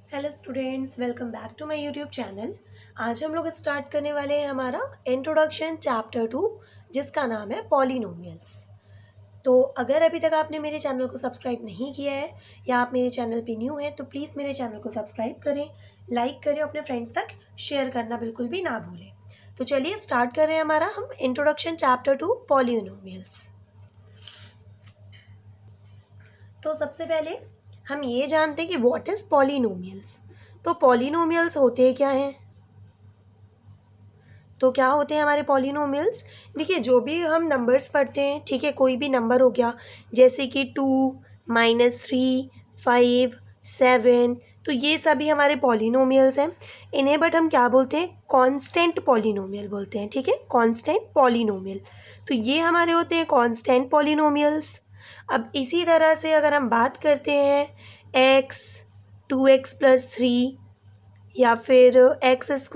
Hello students, welcome back to my YouTube channel. आज हम लोग स्टार्ट करने वाले हैं हमारा इंट्रोडक्शन चैप्टर 2, जिसका नाम है पॉलिनोमियल्स। तो अगर अभी तक आपने मेरे चैनल को सब्सक्राइब नहीं किया है या आप मेरे चैनल पे न्यू हैं तो प्लीज़ मेरे चैनल को सब्सक्राइब करें, लाइक करें, अपने फ्रेंड्स तक शेयर करना बिल्कुल भी ना भूलें। तो चलिए स्टार्ट कर रहे हैं हमारा हम इंट्रोडक्शन चैप्टर 2 पॉलिनोमियल्स। तो सबसे पहले हम ये जानते हैं कि व्हाट इज़ पॉलिनोमियल्स। तो पॉलिनोमियल्स होते क्या हैं? तो क्या होते हैं हमारे पॉलिनोमियल्स? देखिए, जो भी हम नंबर्स पढ़ते हैं, ठीक है, कोई भी नंबर हो गया, जैसे कि 2, -3, 5, 7, तो ये सभी हमारे पॉलिनोमियल्स हैं। इन्हें बट हम क्या बोलते हैं? कांस्टेंट पॉलिनोमियल बोलते हैं, ठीक है, कांस्टेंट पॉलिनोमियल। तो ये हमारे होते हैं कांस्टेंट पॉलिनोमियल्स। अब इसी तरह से अगर हम बात करते हैं एक्स, 2x+3 या फिर x² +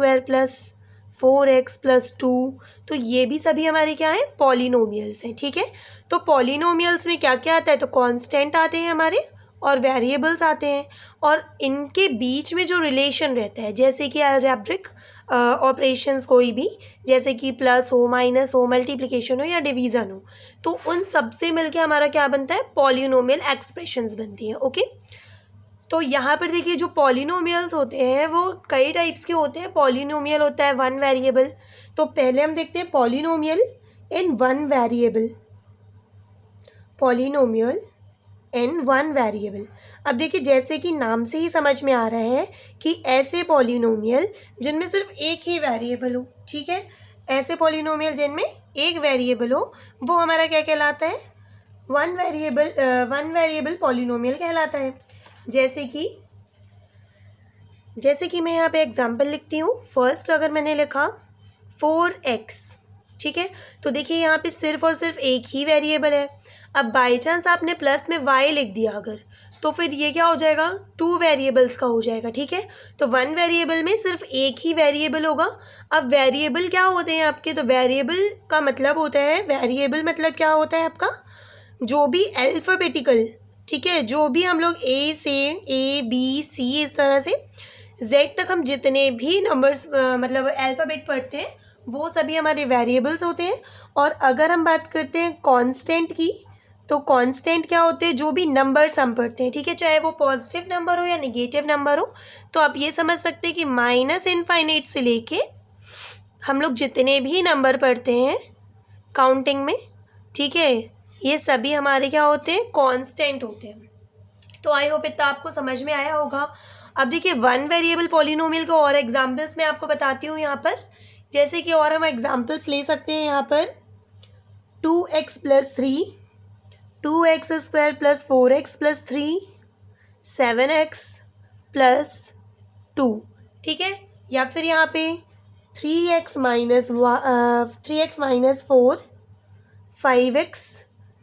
4x+2, तो ये भी सभी हमारे क्या हैं? पॉलिनोमियल्स हैं, ठीक है। तो पॉलिनोमियल्स में क्या क्या आता है? तो कांस्टेंट आते हैं हमारे और वेरिएबल्स आते हैं, और इनके बीच में जो रिलेशन रहता है, जैसे कि अलजेब्रिक ऑपरेशंस कोई भी, जैसे कि प्लस हो, माइनस हो, मल्टीप्लिकेशन हो या डिवीज़न हो, तो उन सब से मिलके हमारा क्या बनता है? पॉलिनोमियल एक्सप्रेशंस बनती हैं। ओके, तो यहाँ पर देखिए, जो पॉलिनोमियल्स होते हैं वो कई टाइप्स के होते हैं। पॉलिनोमियल होता है वन वेरिएबल। तो पहले हम देखते हैं polynomial in one variable. Polynomial in one variable. अब देखिए, जैसे कि नाम से ही समझ में आ रहा है कि ऐसे पॉलिनोमियल जिनमें सिर्फ एक ही वेरिएबल हो, ठीक है, ऐसे पॉलिनोमियल जिनमें एक वेरिएबल हो, वो हमारा क्या कहलाता है? वन वेरिएबल पॉलिनोमियल कहलाता है। जैसे कि मैं यहाँ पे एग्जांपल लिखती हूँ। फर्स्ट अगर मैंने लिखा 4x, ठीक है, तो देखिए यहाँ पे सिर्फ और सिर्फ एक ही वेरिएबल है। अब बाई चांस आपने प्लस में y लिख दिया अगर, तो फिर ये क्या हो जाएगा? 2 वेरिएबल्स का हो जाएगा, ठीक है। तो वन वेरिएबल में सिर्फ एक ही वेरिएबल होगा। अब वेरिएबल क्या होते हैं आपके? तो वेरिएबल का मतलब होता है, वेरिएबल मतलब क्या होता है आपका? जो भी अल्फ़ाबेटिकल, ठीक है, जो भी हम लोग A C इस तरह से Z तक हम जितने भी नंबर्स मतलब अल्फ़ाबेट पढ़ते हैं, वो सभी हमारे वेरिएबल्स होते हैं। और अगर हम बात करते हैं कांस्टेंट की, तो कांस्टेंट क्या होते हैं? जो भी नंबर्स हम पढ़ते हैं, ठीक है, चाहे वो पॉजिटिव नंबर हो या नेगेटिव नंबर हो। तो आप ये समझ सकते हैं कि -∞ से लेके हम लोग जितने भी नंबर पढ़ते हैं काउंटिंग में, ठीक है, ये सभी हमारे क्या होते हैं? कांस्टेंट होते हैं। तो आई होप इतना आपको समझ में आया होगा। अब देखिए, वन वेरिएबल पॉलिनोमियल को और एग्जांपल्स मैं आपको बताती हूँ यहाँ पर। जैसे कि और हम एग्जांपल्स ले सकते हैं यहाँ पर 2x+3, 2x² + 4x+3, 7x+2, ठीक है, या फिर यहाँ पे 3x-4,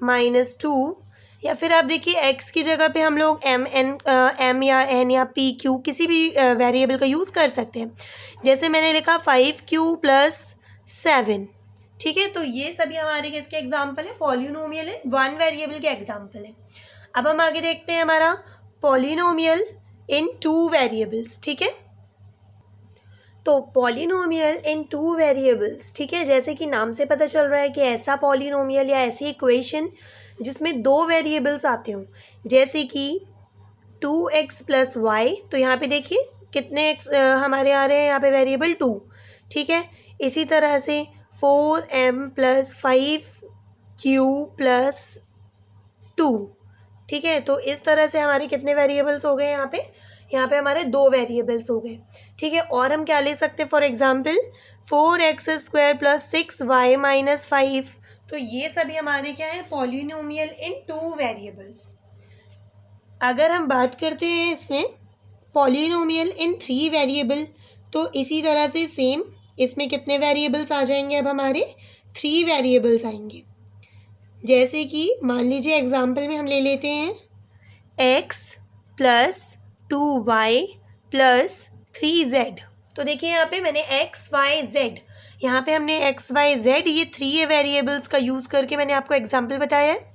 5x-2, या फिर आप देखिए x की जगह पे हम लोग m या n या p q किसी भी वेरिएबल का यूज़ कर सकते हैं। जैसे मैंने लिखा 5q+7, ठीक है। तो ये सभी हमारे किसके एग्जाम्पल है? पॉलिनोमियल है, वन वेरिएबल के एग्जाम्पल है। अब हम आगे देखते हैं हमारा पॉलिनोमियल इन टू वेरिएबल्स, ठीक है। तो पॉलिनोमियल इन टू वेरिएबल्स, ठीक है, जैसे कि नाम से पता चल रहा है कि ऐसा पॉलिनोमियल या ऐसी इक्वेशन जिसमें दो वेरिएबल्स आते हों, जैसे कि 2x+y। तो यहाँ पे देखिए कितने x हमारे आ रहे हैं यहाँ पे? वेरिएबल 2, ठीक है। इसी तरह से 4m+5q+2, ठीक है। तो इस तरह से हमारे कितने वेरिएबल्स हो गए यहाँ पे? यहाँ पे हमारे दो वेरिएबल्स हो गए, ठीक है। और हम क्या ले सकते हैं? For example 4x² + 6y - 5। तो ये सभी हमारे क्या है? पॉलिनोमियल इन टू वेरिएबल्स। अगर हम बात करते हैं इसमें पॉलिनोमियल इन थ्री वेरिएबल, तो इसी तरह से सेम इसमें कितने वेरिएबल्स आ जाएंगे? अब हमारे 3 वेरिएबल्स आएंगे। जैसे कि मान लीजिए एग्जाम्पल में हम ले लेते हैं x + 2y + 3z। तो देखिए यहाँ पे मैंने x y z, यहाँ पे हमने x y z ये 3 वेरिएबल्स का यूज़ करके मैंने आपको एग्जाम्पल बताया है।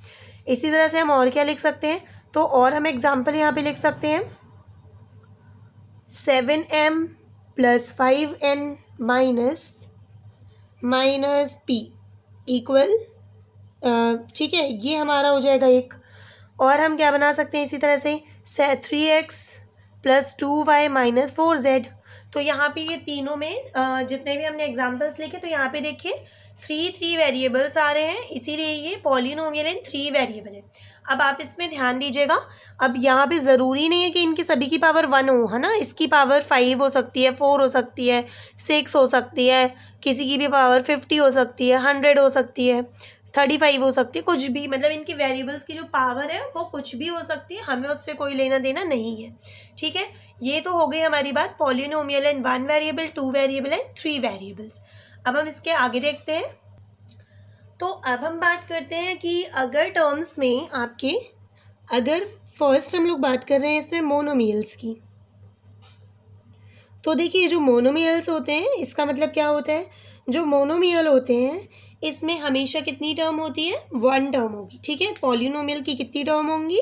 इसी तरह से हम और क्या लिख सकते हैं? तो और हम एग्जाम्पल यहाँ पे लिख सकते हैं 7m plus 5n minus p equal, ठीक है, ये हमारा हो जाएगा एक। और हम क्या बना सकते हैं इसी तरह से 3x plus 2y minus 4z। तो यहाँ पे ये तीनों में जितने भी हमने एग्जाम्पल्स लिखे, तो यहाँ पे देखिए थ्री वेरिएबल्स आ रहे हैं, इसीलिए ये पॉलिनोमियल एंड 3 वेरिएबल है। अब आप इसमें ध्यान दीजिएगा, अब यहाँ पे ज़रूरी नहीं है कि इनकी सभी की पावर 1 हो, है ना। इसकी पावर 5 हो सकती है, 4 हो सकती है, 6 हो सकती है, किसी की भी पावर 50 हो सकती है, 100 हो सकती है, 35 हो सकती है, कुछ भी, मतलब इनकी वेरिएबल्स की जो पावर है वो कुछ भी हो सकती है, हमें उससे कोई लेना देना नहीं है, ठीक है। ये तो हो गई हमारी बात polynomial and 1 variable, 2 variable and 3 variables. अब हम इसके आगे देखते हैं। तो अब हम बात करते हैं कि अगर टर्म्स में आपके, अगर फर्स्ट हम लोग बात कर रहे हैं इसमें मोनोमियल्स की, तो देखिए जो मोनोमियल्स होते हैं इसका मतलब क्या होता है, जो मोनोमियल होते हैं इसमें हमेशा कितनी टर्म होती है, 1 टर्म होगी, ठीक है। पॉलिनोमियल की कितनी टर्म होंगी,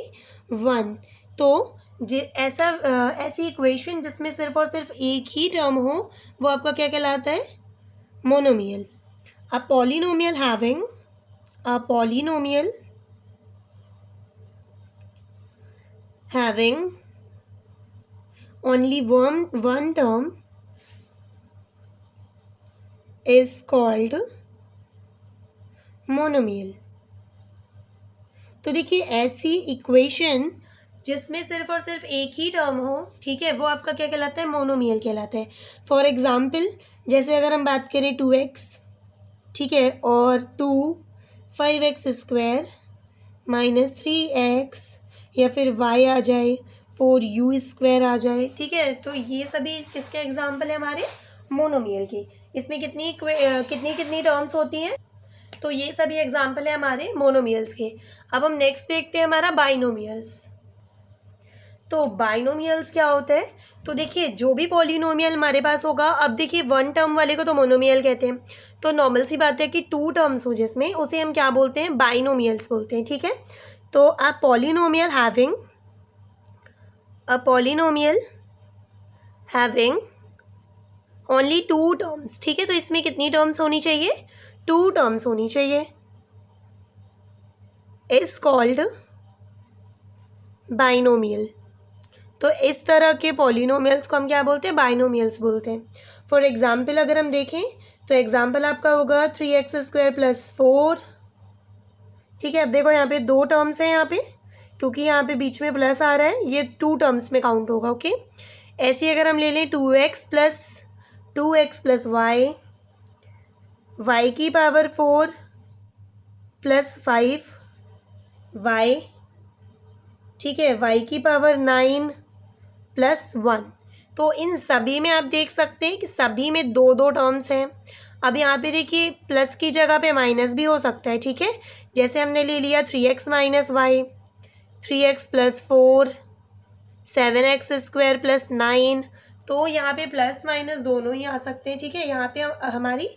1। तो ऐसी इक्वेशन जिसमें सिर्फ और सिर्फ एक ही टर्म हो वो आपका क्या कहलाता है, monomial. A polynomial having only one term is called monomial। तो देखिए ऐसी इक्वेशन जिसमें सिर्फ और सिर्फ एक ही टर्म हो, ठीक है, वो आपका क्या कहलाता है, मोनोमियल कहलाता है। फॉर एग्जाम्पल जैसे अगर हम बात करें 2x, ठीक है, और 5x² माइनस 3x, या फिर y आ जाए 4u² आ जाए, ठीक है। तो ये सभी किसके एग्जाम्पल है, हमारे मोनोमियल के। इसमें कितनी टर्म्स होती हैं, तो ये सभी एग्जाम्पल है हमारे मोनोमियल्स के। अब हम नेक्स्ट देखते हैं हमारा बाइनोमियल्स। तो बाइनोमियल्स क्या होता है, तो देखिए जो भी पॉलिनोमियल हमारे पास होगा, अब देखिए 1 टर्म वाले को तो मोनोमियल कहते हैं, तो नॉर्मल सी बात है कि 2 टर्म्स हो जिसमें, उसे हम क्या बोलते हैं, बाइनोमियल्स बोलते हैं, ठीक है। तो a polynomial having only 2 terms, ठीक है। तो इसमें कितनी टर्म्स होनी चाहिए, 2 टर्म्स होनी चाहिए, इज कॉल्ड बाइनोमियल। तो इस तरह के पॉलिनोमियल्स को हम क्या बोलते हैं, बाइनोमियल्स बोलते हैं। फॉर एग्जाम्पल अगर हम देखें तो एग्जाम्पल आपका होगा 3x² प्लस 4, ठीक है। अब देखो यहाँ पे 2 टर्म्स हैं, यहाँ पे क्योंकि यहाँ पे बीच में प्लस आ रहा है, ये 2 टर्म्स में काउंट होगा, ओके। ऐसे अगर हम ले लें 2x प्लस y की पावर 4 प्लस 5y, ठीक है, y की पावर 9 प्लस 1। तो इन सभी में आप देख सकते हैं कि सभी में 2 टर्म्स हैं। अब यहाँ पे देखिए प्लस की जगह पे माइनस भी हो सकता है, ठीक है। जैसे हमने ले लिया 3x minus Y, 3x plus 4, 7x² plus 9, तो यहाँ पे प्लस माइनस दोनों ही आ सकते हैं, ठीक है। यहाँ पे हमारी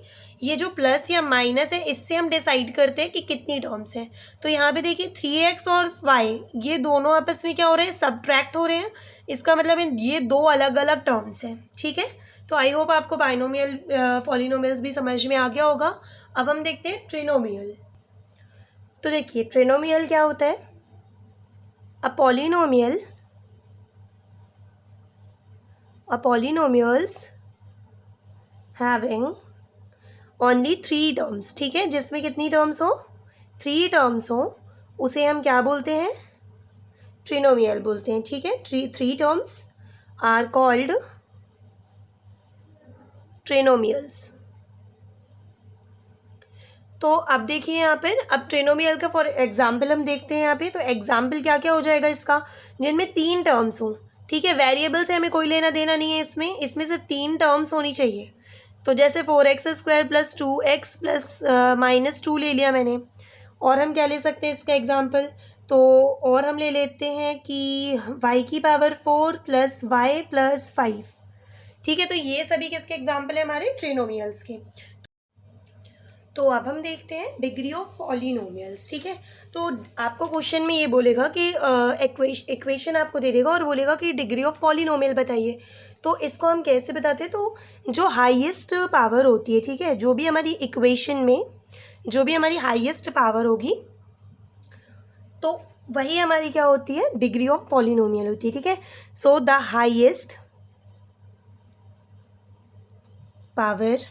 ये जो प्लस या माइनस है इससे हम डिसाइड करते हैं कि कितनी टर्म्स हैं। तो यहाँ पे देखिए 3x और y ये दोनों आपस में क्या हो रहे हैं, सब्ट्रैक्ट हो रहे हैं, इसका मतलब ये 2 अलग अलग टर्म्स हैं, ठीक है। तो आई होप आपको बाइनोमियल पॉलिनोमियल्स भी समझ में आ गया होगा। अब हम देखते हैं ट्रिनोमियल। तो देखिए ट्रिनोमियल क्या होता है, अ पॉलिनोमियल्स हैविंग ओनली 3 टर्म्स, ठीक है, जिसमें कितनी टर्म्स हो, 3 टर्म्स हो, उसे हम क्या बोलते हैं, ट्रिनोमियल बोलते हैं, ठीक है। 3 टर्म्स आर कॉल्ड ट्रिनोमियल्स। तो अब देखिए यहाँ पर, अब ट्रिनोमियल का फॉर एग्जाम्पल हम देखते हैं यहाँ पे। तो एग्जाम्पल क्या क्या हो जाएगा इसका, जिनमें 3 टर्म्स हो, ठीक है। वेरिएबल से हमें कोई लेना देना नहीं है, इसमें से 3 टर्म्स होनी चाहिए। तो जैसे 4x² plus 2x plus minus 2 ले लिया मैंने। और हम क्या ले सकते हैं इसका एग्जाम्पल, तो और हम ले लेते हैं कि y की पावर 4 प्लस y प्लस 5, ठीक है। तो ये सभी किसके एग्जाम्पल है, हमारे ट्रिनोमियल्स के। तो अब हम देखते हैं डिग्री ऑफ पॉलिनोमियल्स, ठीक है। तो आपको क्वेश्चन में ये बोलेगा कि इक्वेशन आपको दे देगा और बोलेगा कि डिग्री ऑफ पॉलिनोमियल बताइए। तो इसको हम कैसे बताते हैं, तो जो हाईएस्ट पावर होती है, ठीक है, जो भी हमारी इक्वेशन में जो भी हमारी हाईएस्ट पावर होगी तो वही हमारी क्या होती है, डिग्री ऑफ पॉलिनोमियल होती है, ठीक है। So the highest power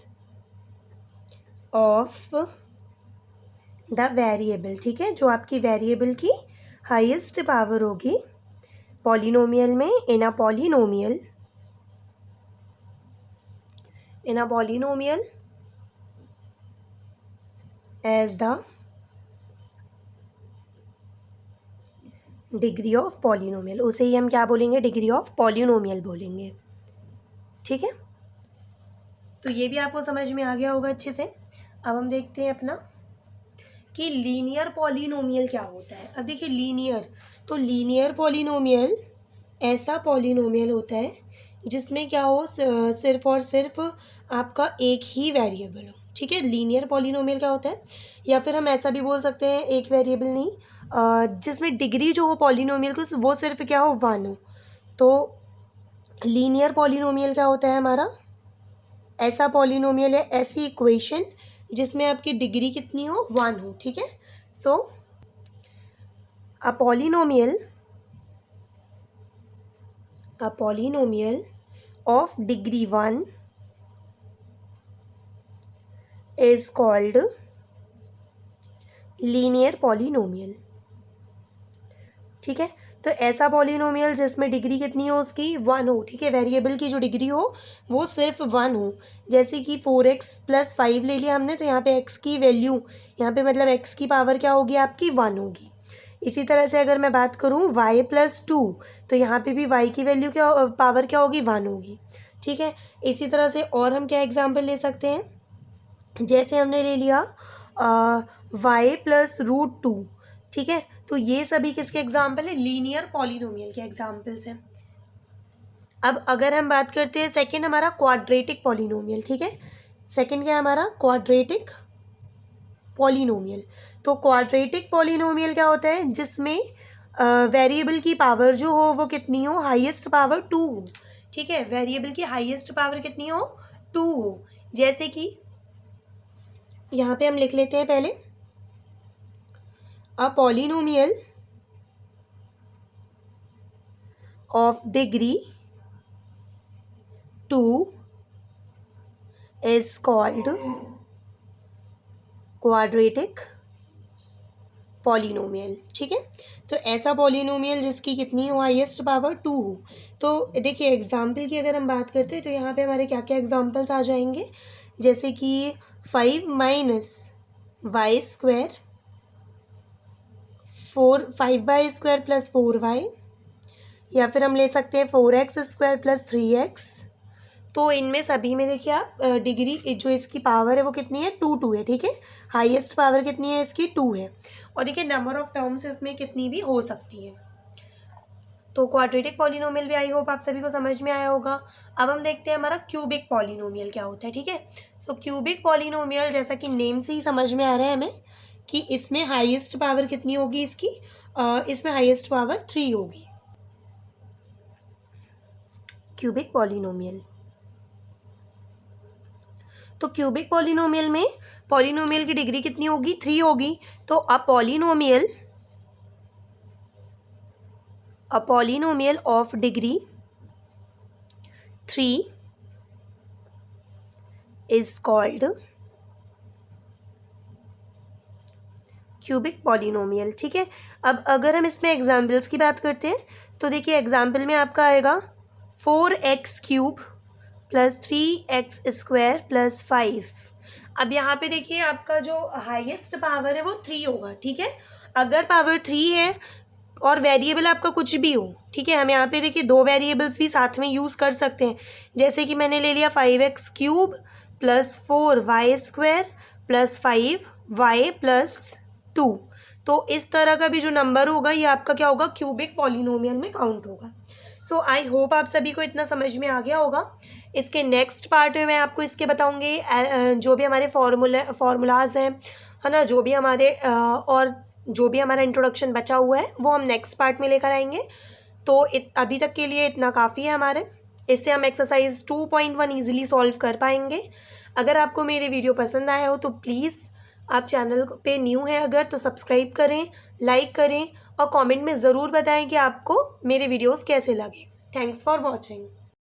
of the variable, ठीक है, जो आपकी वेरिएबल की हाईएस्ट पावर होगी पॉलिनोमियल में, in a polynomial as the degree of polynomial, उसे ही हम क्या बोलेंगे, डिग्री ऑफ पॉलिनोमियल बोलेंगे, ठीक है। तो ये भी आपको समझ में आ गया होगा अच्छे से। अब हम देखते हैं अपना कि लीनियर पॉलिनोमियल क्या होता है। अब देखिए लीनियर, तो लीनियर पॉलिनोमियल ऐसा पॉलिनोमियल होता है जिसमें क्या हो, सिर्फ और सिर्फ आपका एक ही वेरिएबल हो, ठीक है। लीनियर पॉलिनोमियल क्या होता है, या फिर हम ऐसा भी बोल सकते हैं एक वेरिएबल नहीं, जिसमें डिग्री जो हो पॉलिनोमियल को वो सिर्फ क्या हो, 1 हो। तो लीनियर पॉलिनोमियल क्या होता है हमारा, ऐसा पॉलिनोमियल है, ऐसी इक्वेशन जिसमें आपकी डिग्री कितनी हो, 1 हो, ठीक है। So a polynomial of degree 1 is called linear polynomial, ठीक है। तो ऐसा पॉलिनोमियल जिसमें डिग्री कितनी हो, उसकी 1 हो, ठीक है, वेरिएबल की जो डिग्री हो वो सिर्फ 1 हो। जैसे कि 4x+5 ले लिया हमने, तो यहाँ पे x की वैल्यू, यहाँ पे मतलब x की पावर क्या होगी आपकी, 1 होगी। इसी तरह से अगर मैं बात करूँ y+2, तो यहाँ पे भी y की वैल्यू क्या, पावर क्या होगी, 1 होगी, ठीक है। इसी तरह से और हम क्या एग्जाम्पल ले सकते हैं, जैसे हमने ले लिया y+√2, ठीक है। तो ये सभी किसके एग्जाम्पल है, लीनियर पॉलिनोमियल के एग्जाम्पल्स हैं। अब अगर हम बात करते हैं सेकंड हमारा क्वाड्रेटिक पॉलिनोमियल, ठीक है। सेकंड क्या है हमारा, क्वाड्रेटिक पॉलिनोमियल। तो क्वाड्रेटिक पॉलिनोमियल क्या होता है, जिसमें वेरिएबल की पावर जो हो वो कितनी हो, हाईएस्ट पावर 2 हो, ठीक है। वेरिएबल की हाईएस्ट पावर कितनी हो, 2 हो। जैसे कि यहाँ पे हम लिख लेते हैं पहले, a polynomial of degree 2 is called quadratic polynomial, ठीक है। तो ऐसा पॉलिनोमियल जिसकी कितनी हो, हाईएस्ट पावर 2 हो। तो देखिए एग्जाम्पल की अगर हम बात करते हैं तो यहाँ पे हमारे क्या क्या एग्जाम्पल्स आ जाएंगे, जैसे कि 5 - y², 5y² + 4y, या फिर हम ले सकते हैं 4x² + 3x। तो इनमें सभी में देखिए आप डिग्री जो इसकी पावर है वो कितनी है, 2 है, ठीक है। हाईएस्ट पावर कितनी है इसकी, 2 है। और देखिए नंबर ऑफ टर्म्स इसमें कितनी भी हो सकती है। तो क्वाड्रेटिक पॉलिनोमियल भी आई होप आप सभी को समझ में आया होगा। अब हम देखते हैं हमारा क्यूबिक पॉलिनोमियल क्या होता है, ठीक है। सो क्यूबिक पॉलिनोमियल जैसा कि नेम से ही समझ में आ रहा है हमें कि इसमें हाईएस्ट पावर कितनी होगी इसकी, इसमें हाईएस्ट पावर 3 होगी। क्यूबिक पॉलिनोमियल, तो क्यूबिक पॉलिनोमियल में पॉलिनोमियल की डिग्री कितनी होगी, 3 होगी। तो a polynomial of degree 3 is called cubic polynomial, ठीक है। अब अगर हम इसमें एग्जाम्पल्स की बात करते हैं तो देखिए एग्जाम्पल में आपका आएगा 4x³ + 3x² + 5। अब यहाँ पे देखिए आपका जो हाईएस्ट पावर है वो 3 होगा, ठीक है। अगर पावर 3 है और वेरिएबल आपका कुछ भी हो, ठीक है, हम यहाँ पे देखिए 2 वेरिएबल्स भी साथ में यूज़ कर सकते हैं। जैसे कि मैंने ले लिया 5x³ + 4y² + 5y + 2। तो इस तरह का भी जो नंबर होगा ये आपका क्या होगा, क्यूबिक पॉलिनोमियल में काउंट होगा। सो आई होप आप सभी को इतना समझ में आ गया होगा। इसके नेक्स्ट पार्ट में मैं आपको इसके बताऊँगी जो भी हमारे फार्मूलाज हैं, है ना, जो भी हमारे और जो भी हमारा इंट्रोडक्शन बचा हुआ है वो हम नेक्स्ट पार्ट में लेकर आएंगे। तो अभी तक के लिए इतना काफ़ी है हमारे। इससे हम एक्सरसाइज 2.1 ईजिली सॉल्व कर पाएंगे। अगर आपको मेरी वीडियो पसंद आया हो तो प्लीज़ आप चैनल पे न्यू हैं अगर तो सब्सक्राइब करें, लाइक करें और कमेंट में ज़रूर बताएं कि आपको मेरे वीडियोस कैसे लगे। Thanks for watching.